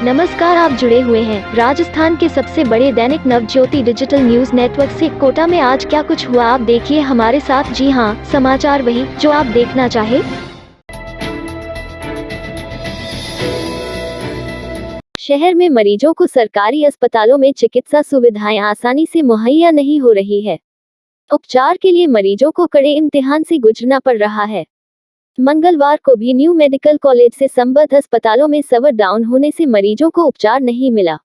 नमस्कार, आप जुड़े हुए हैं राजस्थान के सबसे बड़े Dainik Navjyoti digital news network से। कोटा में आज क्या कुछ हुआ, आप देखिए हमारे साथ। जी हां, समाचार वही जो आप देखना चाहे। शहर में मरीजों को सरकारी अस्पतालों में चिकित्सा सुविधाएं आसानी से मुहैया नहीं हो रही है। उपचार के लिए मरीजों को कड़े इम्तिहान से गुजरना पड़ रहा है। मंगलवार को भी न्यू मेडिकल कॉलेज से संबद्ध अस्पतालों में सर्वर डाउन होने से मरीजों को उपचार नहीं मिला।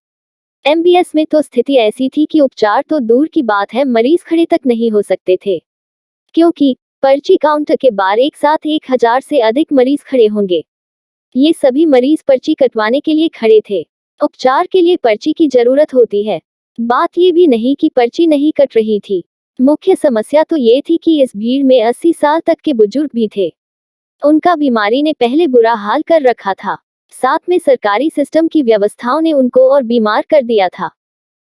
एमबीएस में तो स्थिति ऐसी थी कि उपचार तो दूर की बात है, मरीज खड़े तक नहीं हो सकते थे, क्योंकि पर्ची काउंटर के बाहर एक साथ 1000 से अधिक मरीज खड़े होंगे। ये सभी मरीज पर्ची कटवाने के लिए खड़े थे। उपचार के लिए पर्ची की जरूरत होती है। बात ये भी नहीं कि पर्ची नहीं कट रही थी, मुख्य समस्या तो ये थी कि इस भीड़ में 80 साल तक के बुजुर्ग भी थे। उनका बीमारी ने पहले बुरा हाल कर रखा था, साथ में सरकारी सिस्टम की व्यवस्थाओं ने उनको और बीमार कर दिया था।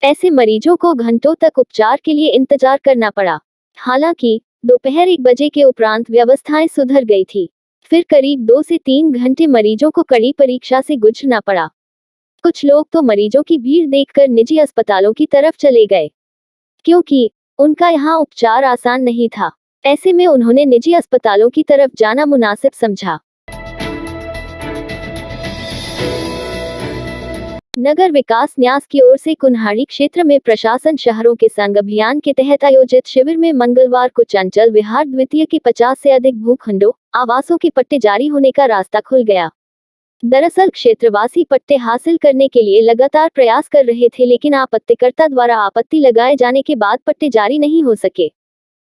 ऐसे मरीजों को घंटों तक उपचार के लिए इंतजार करना पड़ा। हालांकि दोपहर 1 बजे के उपरांत व्यवस्थाएं सुधर गई थी। फिर करीब 2 से 3 घंटे मरीजों को कड़ी परीक्षा से गुजरना पड़ा। कुछ लोग तो मरीजों की भीड़ देखकर निजी अस्पतालों की तरफ चले गए, क्योंकि उनका यहाँ उपचार आसान नहीं था। ऐसे में उन्होंने निजी अस्पतालों की तरफ जाना मुनासिब समझा। नगर विकास न्यास की ओर से कुन्हाड़ी क्षेत्र में प्रशासन शहरों के संग अभियान के तहत आयोजित शिविर में मंगलवार को चंचल विहार द्वितीय के 50 से अधिक भूखंडों आवासों के पट्टे जारी होने का रास्ता खुल गया। दरअसल क्षेत्रवासी पट्टे हासिल करने के लिए लगातार प्रयास कर रहे थे, लेकिन आपत्तिकर्ता द्वारा आपत्ति लगाए जाने के बाद पट्टे जारी नहीं हो सके।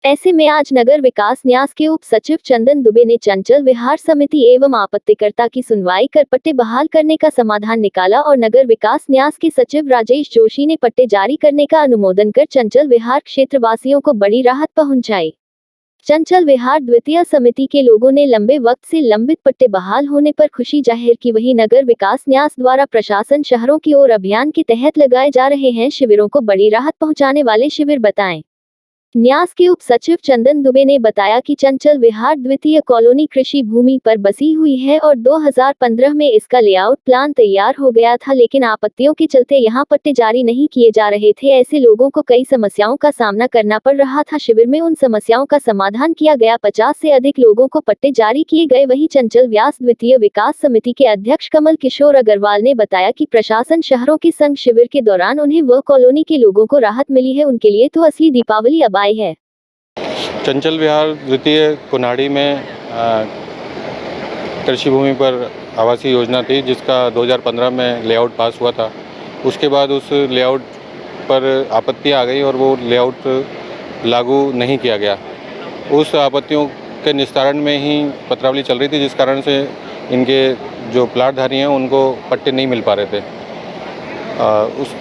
ऐसे में आज नगर विकास न्यास के उप सचिव चंदन दुबे ने चंचल विहार समिति एवं आपत्तिकर्ता की सुनवाई कर पट्टे बहाल करने का समाधान निकाला और नगर विकास न्यास के सचिव राजेश जोशी ने पट्टे जारी करने का अनुमोदन कर चंचल विहार क्षेत्रवासियों को बड़ी राहत पहुंचाई। चंचल विहार द्वितीय समिति के लोगों ने लंबे वक्त से लंबित पट्टे बहाल होने पर खुशी जाहिर की। वहीं नगर विकास न्यास द्वारा प्रशासन शहरों की ओर अभियान के तहत लगाए जा रहे हैं शिविरों को बड़ी राहत पहुंचाने वाले शिविर बताएं। न्यास के उप सचिव चंदन दुबे ने बताया कि चंचल विहार द्वितीय कॉलोनी कृषि भूमि पर बसी हुई है और 2015 में इसका लेआउट प्लान तैयार हो गया था, लेकिन आपत्तियों के चलते यहां पट्टे जारी नहीं किए जा रहे थे। ऐसे लोगों को कई समस्याओं का सामना करना पड़ रहा था। शिविर में उन समस्याओं का समाधान किया गया। 50 से अधिक लोगों को पट्टे जारी किए गए। वहीं चंचल व्यास द्वितीय विकास समिति के अध्यक्ष कमल किशोर अग्रवाल ने बताया कि प्रशासन शहरों के संग शिविर के दौरान उन्हें वह कॉलोनी के लोगों को राहत मिली है, उनके लिए तो असली दीपावली अब आई है। चंचल विहार द्वितीय कुन्हाड़ी में कृषि भूमि पर आवासीय योजना थी, जिसका 2015 में लेआउट पास हुआ था। उसके बाद उस लेआउट पर आपत्तियां आ गई और वो लेआउट लागू नहीं किया गया। उस आपत्तियों के निस्तारण में ही पत्रावली चल रही थी, जिस कारण से इनके जो प्लाटधारी हैं उनको पट्टे नहीं मिल पा रहे थे। उस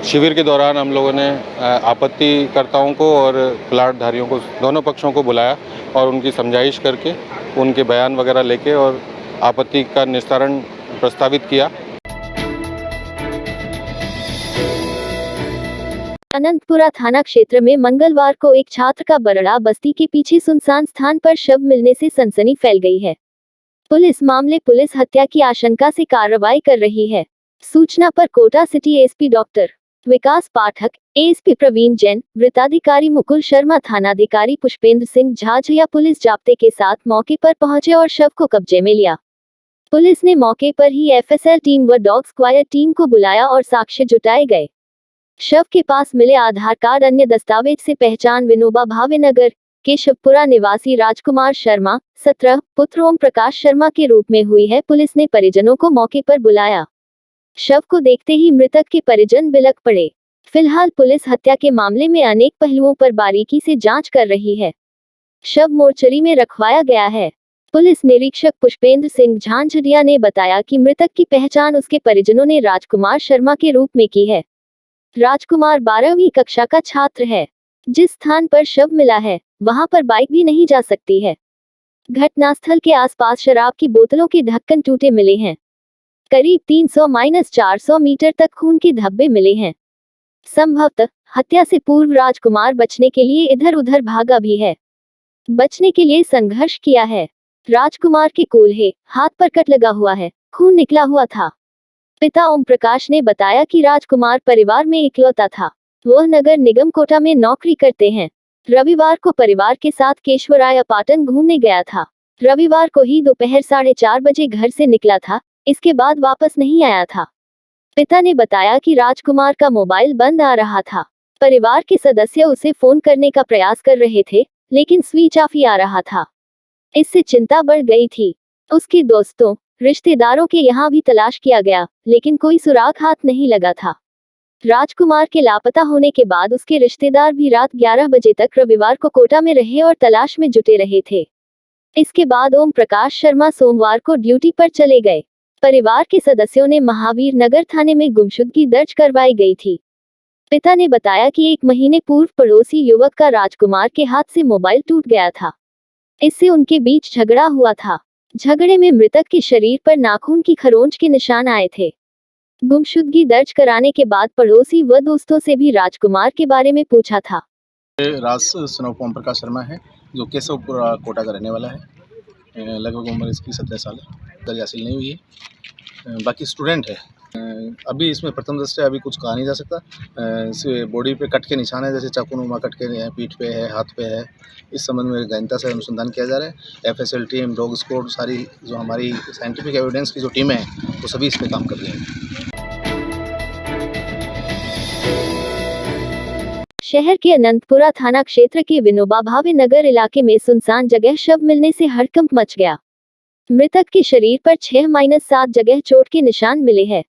शिविर के दौरान हम लोगों ने आपत्तिकर्ताओं को और प्लाटधारियों को, दोनों पक्षों को बुलाया और उनकी समझाइश करके उनके बयान वगैरह लेके और आपत्ति का निस्तारण प्रस्तावित किया। अनंतपुरा थाना क्षेत्र में मंगलवार को एक छात्र का बरड़ा बस्ती के पीछे सुनसान स्थान पर शव मिलने से सनसनी फैल गई है। पुलिस हत्या की आशंका से कार्रवाई कर रही है। सूचना पर कोटा सिटी एसपी डॉक्टर विकास पाठक, एएसपी प्रवीण जैन, वृत्ताधिकारी मुकुल शर्मा, थानाधिकारी पुष्पेंद्र सिंह झाझिया पुलिस जाब्ते के साथ मौके पर पहुंचे और शव को कब्जे में लिया। पुलिस ने मौके पर ही एफएसएल टीम व डॉग स्क्वायर टीम को बुलाया और साक्ष्य जुटाए गए। शव के पास मिले आधार कार्ड अन्य दस्तावेज से पहचान विनोबा भावे नगर के शिवपुरा निवासी राजकुमार शर्मा 17 पुत्र ओम प्रकाश शर्मा के रूप में हुई है। पुलिस ने परिजनों को मौके पर बुलाया। शव को देखते ही मृतक के परिजन बिलख पड़े। फिलहाल पुलिस हत्या के मामले में अनेक पहलुओं पर बारीकी से जांच कर रही है। शव मोर्चरी में रखवाया गया है। पुलिस निरीक्षक पुष्पेंद्र सिंह झांझरिया ने बताया कि मृतक की पहचान उसके परिजनों ने राजकुमार शर्मा के रूप में की है। राजकुमार 12वीं कक्षा का छात्र है। जिस स्थान पर शव मिला है वहां पर बाइक भी नहीं जा सकती है। घटनास्थल के आसपास शराब की बोतलों के ढक्कन टूटे मिले हैं। करीब 300-400 मीटर तक खून के धब्बे मिले हैं। संभवतः हत्या से पूर्व राजकुमार बचने के लिए इधर उधर भागा भी है। बचने के लिए संघर्ष किया है। राजकुमार के कूल्हे हाथ पर कट लगा हुआ है, खून निकला हुआ था। पिता ओम प्रकाश ने बताया कि राजकुमार परिवार में इकलौता था। वह नगर निगम कोटा में नौकरी करते हैं। रविवार को परिवार के साथ केशवराय पाटन घूमने गया था। रविवार को ही दोपहर 4:30 बजे घर से निकला था, इसके बाद वापस नहीं आया था। पिता ने बताया कि राजकुमार का मोबाइल बंद आ रहा था। परिवार के सदस्य उसे फोन करने का प्रयास कर रहे थे, लेकिन स्विच ऑफ ही आ रहा था। इससे चिंता बढ़ गई थी। उसके दोस्तों, रिश्तेदारों के यहाँ भी तलाश किया गया, लेकिन कोई सुराग हाथ नहीं लगा था। राजकुमार के लापता होने के बाद उसके रिश्तेदार भी रात 11 बजे तक रविवार को कोटा में रहे और तलाश में जुटे रहे थे। इसके बाद ओम प्रकाश शर्मा सोमवार को ड्यूटी पर चले गए। परिवार के सदस्यों ने महावीर नगर थाने में गुमशुदगी दर्ज करवाई गई थी। पिता ने बताया कि 1 महीने पूर्व पड़ोसी युवक का राजकुमार के हाथ से मोबाइल टूट गया था। इससे उनके बीच झगड़ा हुआ था। झगड़े में मृतक के शरीर पर नाखून की खरोंच के निशान आए थे। गुमशुदगी दर्ज कराने के बाद पड़ोसी व दोस्तों से भी राजकुमार के बारे में पूछा था। राज सनोफ ओम प्रकाश शर्मा है, जो केशवपुर कोटा का रहने वाला है। लगभग उम्र इसकी 17 साल है। दर्ज हासिल नहीं हुई है। बाकी स्टूडेंट है। अभी इसमें प्रथम दृष्टया अभी कुछ कहा नहीं जा सकता। इस बॉडी पे कट के निशान है, जैसे चाकू-नुमा कट के हैं, पीठ पे है, हाथ पे है। इस संबंध में गहनता से अनुसंधान किया जा रहा है। एफएसएल टीम, डॉग स्क्वाड, सारी जो हमारी साइंटिफिक एविडेंस की जो टीमें हैं, वो सभी इस पे काम कर रही हैं। शहर के अनंतपुरा थाना क्षेत्र के विनोबा भावे नगर इलाके में सुनसान जगह शव मिलने से हड़कंप मच गया। मृतक के शरीर पर 6-7 जगह चोट के निशान मिले हैं।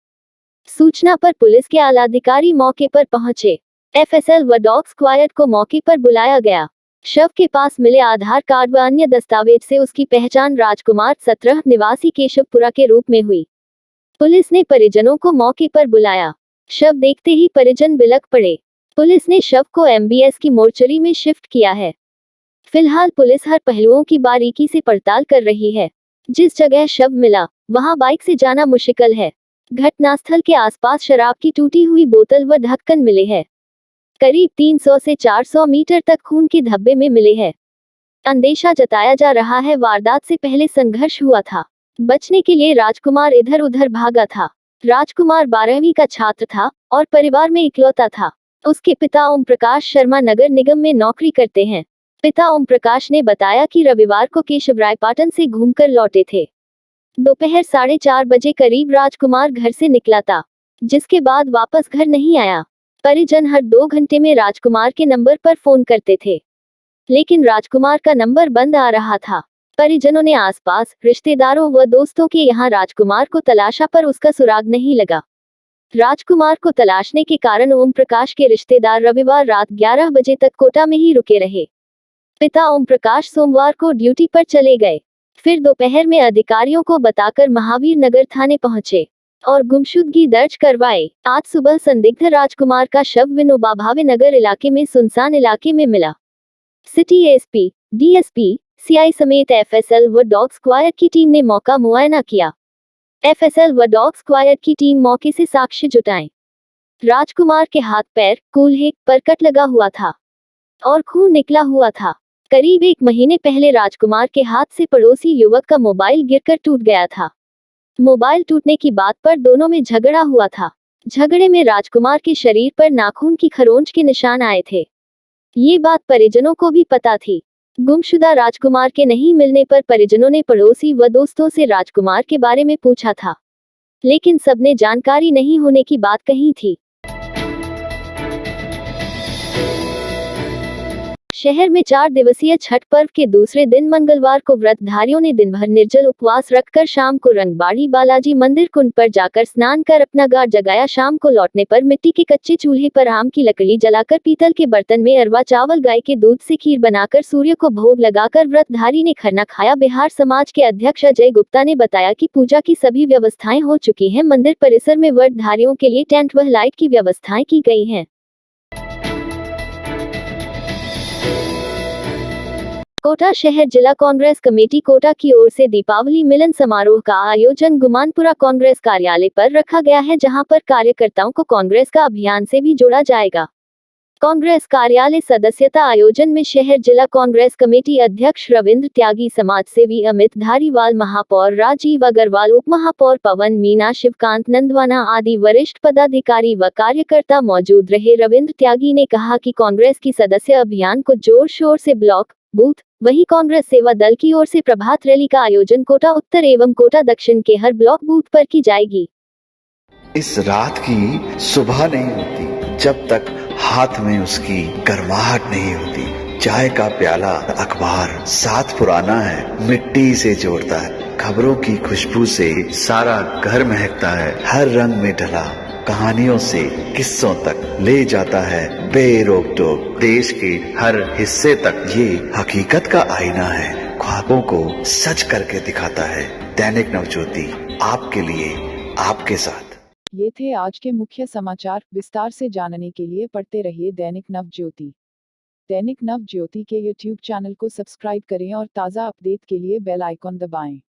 सूचना पर पुलिस के आला अधिकारी मौके पर पहुंचे। एफएसएल व डॉग स्क्वाड को मौके पर बुलाया गया। शव के पास मिले आधार कार्ड व अन्य दस्तावेज से उसकी पहचान राजकुमार 17 निवासी केशवपुरा के रूप में हुई। पुलिस ने परिजनों को मौके पर बुलाया। शव देखते ही परिजन बिलख पड़े। पुलिस ने शव को एमबीएस की मोर्चरी में शिफ्ट किया है। फिलहाल पुलिस हर पहलुओं की बारीकी से पड़ताल कर रही है। जिस जगह शव मिला, वहां बाइक से जाना मुश्किल है। घटनास्थल के आसपास शराब की टूटी हुई बोतल व ढक्कन मिले हैं। करीब 300 से 400 मीटर तक खून के धब्बे में मिले हैं। अंदेशा जताया जा रहा है वारदात से पहले संघर्ष हुआ था। बचने के लिए राजकुमार इधर उधर भागा था। राजकुमार 12वीं का छात्र था और परिवार में इकलौता था। उसके पिता ओम प्रकाश शर्मा नगर निगम में नौकरी करते हैं। पिता ओम प्रकाश ने बताया कि रविवार को केशवराय पाटन से घूमकर लौटे थे। दोपहर 4:30 बजे करीब राजकुमार घर से निकला था, जिसके बाद वापस घर नहीं आया। परिजन हर 2 घंटे में राजकुमार के नंबर पर फोन करते थे, लेकिन राजकुमार का नंबर बंद आ रहा था। परिजनों ने आसपास, रिश्तेदारों व दोस्तों के यहाँ राजकुमार को तलाशा पर उसका सुराग नहीं लगा। राजकुमार को तलाशने के कारण ओम प्रकाश के रिश्तेदार रविवार रात 11 बजे तक कोटा में ही रुके रहे। पिता ओम प्रकाश सोमवार को ड्यूटी पर चले गए। फिर दोपहर में अधिकारियों को बताकर महावीर नगर थाने पहुंचे और गुमशुदगी दर्ज करवाए। आज सुबह संदिग्ध राजकुमार का शव विनोबा भावे नगर इलाके में सुनसान इलाके में मिला। सिटी एसपी, डीएसपी, सीआई समेत एफएसएल व डॉग स्क्वाड की टीम ने मौका मुआयना किया। एफएसएल व डॉग स्क्वाड की टीम मौके से साक्ष्य जुटाएं। राजकुमार के हाथ पैर, कूल्हे पर कट लगा हुआ था और खून निकला हुआ था। करीब 1 महीने पहले राजकुमार के हाथ से पड़ोसी युवक का मोबाइल गिरकर टूट गया था। मोबाइल टूटने की बात पर दोनों में झगड़ा हुआ था। झगड़े में राजकुमार के शरीर पर नाखून की खरोंच के निशान आए थे। ये बात परिजनों को भी पता थी। गुमशुदा राजकुमार के नहीं मिलने पर परिजनों ने पड़ोसी व दोस्तों से राजकुमार के बारे में पूछा था, लेकिन सबने जानकारी नहीं होने की बात कही थी। शहर में 4 दिवसीय छठ पर्व के दूसरे दिन मंगलवार को व्रतधारियों ने दिन भर निर्जल उपवास रखकर शाम को रंगबाड़ी बालाजी मंदिर कुंड पर जाकर स्नान कर अपना गाड़ जगाया। शाम को लौटने पर मिट्टी के कच्चे चूल्हे पर आम की लकड़ी जलाकर पीतल के बर्तन में अरवा चावल गाय के दूध से खीर बनाकर सूर्य को भोग लगाकर व्रतधारी ने खरना खाया। बिहार समाज के अध्यक्ष अजय गुप्ता ने बताया कि पूजा की सभी व्यवस्थाएं हो चुकी हैं। मंदिर परिसर में व्रतधारियों के लिए टेंट व लाइट की व्यवस्थाएं की गई हैं। कोटा शहर जिला कांग्रेस कमेटी कोटा की ओर से दीपावली मिलन समारोह का आयोजन गुमानपुरा कांग्रेस कार्यालय पर रखा गया है, जहां पर कार्यकर्ताओं को कांग्रेस का अभियान से भी जोड़ा जाएगा। कांग्रेस कार्यालय सदस्यता आयोजन में शहर जिला कांग्रेस कमेटी अध्यक्ष रविंद्र त्यागी, समाज सेवी अमित धारीवाल, महापौर राजीव अग्रवाल, उप महापौर पवन मीना, शिवकांत नंदवाना आदि वरिष्ठ पदाधिकारी व कार्यकर्ता मौजूद रहे। रविंद्र त्यागी ने कहा कि कांग्रेस की सदस्य अभियान को जोर शोर से ब्लॉक, बूथ, वहीं कांग्रेस सेवा दल की ओर से प्रभात रैली का आयोजन कोटा उत्तर एवं कोटा दक्षिण के हर ब्लॉक बूथ पर की जाएगी। इस रात की सुबह नहीं होती जब तक हाथ में उसकी गर्माहट नहीं होती। चाय का प्याला, अखबार साथ पुराना है, मिट्टी से जोड़ता है। खबरों की खुशबू से सारा घर महकता है। हर रंग में ढला कहानियों से किस्सों तक ले जाता है बेरोक टोक। देश के हर हिस्से तक ये हकीकत का आईना है, ख्वाबों को सच करके दिखाता है। दैनिक नवज्योति, आपके लिए, आपके साथ। ये थे आज के मुख्य समाचार। विस्तार से जानने के लिए पढ़ते रहिए दैनिक नवज्योति। दैनिक नवज्योति के YouTube चैनल को सब्सक्राइब करें और ताज़ा अपडेट के लिए बेल आइकॉन दबाएं।